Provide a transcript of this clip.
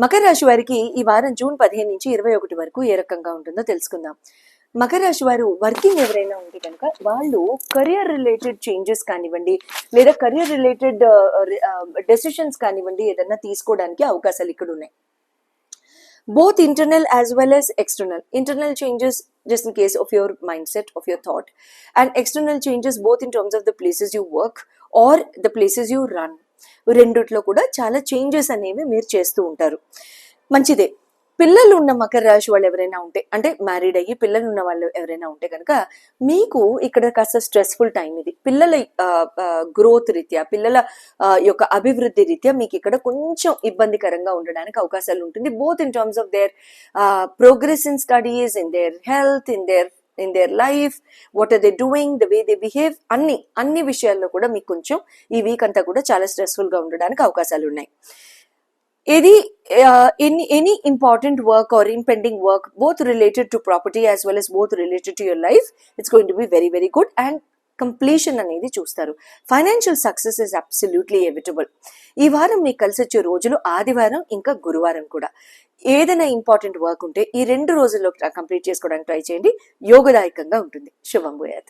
మకర రాశి వారికి ఈ వారం జూన్ 15 నుంచి 21 వరకు ఏ రకంగా ఉంటుందో తెలుసుకుందాం. మకర రాశి వారు వర్కింగ్ ఎవరైనా ఉంటే కనుక వాళ్ళు కెరియర్ రిలేటెడ్ చేంజెస్ కానివ్వండి, లేదా కెరియర్ రిలేటెడ్ డెసిషన్స్ కానివ్వండి, ఏదన్నా తీసుకోవడానికి అవకాశాలు ఇక్కడ ఉన్నాయి. Both internal as well as external. Internal changes just in case of your mindset, of your thought, and external changes both in terms of the places you work or the places you run. రెండిట్లో కూడా చాలా changes అనేవి మీరు చేస్తూ ఉంటారు. మంచిదే. పిల్లలు ఉన్న మకర రాశి వాళ్ళు ఎవరైనా ఉంటే, అంటే మ్యారీడ్ అయ్యి పిల్లలు ఉన్న వాళ్ళు ఎవరైనా ఉంటే కనుక మీకు ఇక్కడ కాస్త స్ట్రెస్ఫుల్ టైం ఇది. పిల్లల గ్రోత్ రీత్యా, పిల్లల యొక్క అభివృద్ధి రీత్యా మీకు ఇక్కడ కొంచెం ఇబ్బందికరంగా ఉండడానికి అవకాశాలు ఉంటుంది. Both in terms of their progress in studies, in their health, in their life, what are they doing, the way they behave, అన్ని విషయాల్లో కూడా మీకు కొంచెం ఈ వీక్ అంతా కూడా చాలా స్ట్రెస్ఫుల్ గా ఉండడానికి అవకాశాలు ఉన్నాయి. Any important work or impending work, both related to property as well as both related to your life, it's going to be very, very good and completion అనేది చూస్తారు. Financial success is absolutely evitable. ఈ వారం మీకు కలిసి వచ్చే రోజులు ఆదివారం ఇంకా గురువారం కూడా. ఏదైనా ఇంపార్టెంట్ వర్క్ ఉంటే ఈ 2 రోజుల్లో కంప్లీట్ చేసుకోవడానికి ట్రై చేయండి. యోగదాయకంగా ఉంటుంది. శుభం భూయాత్.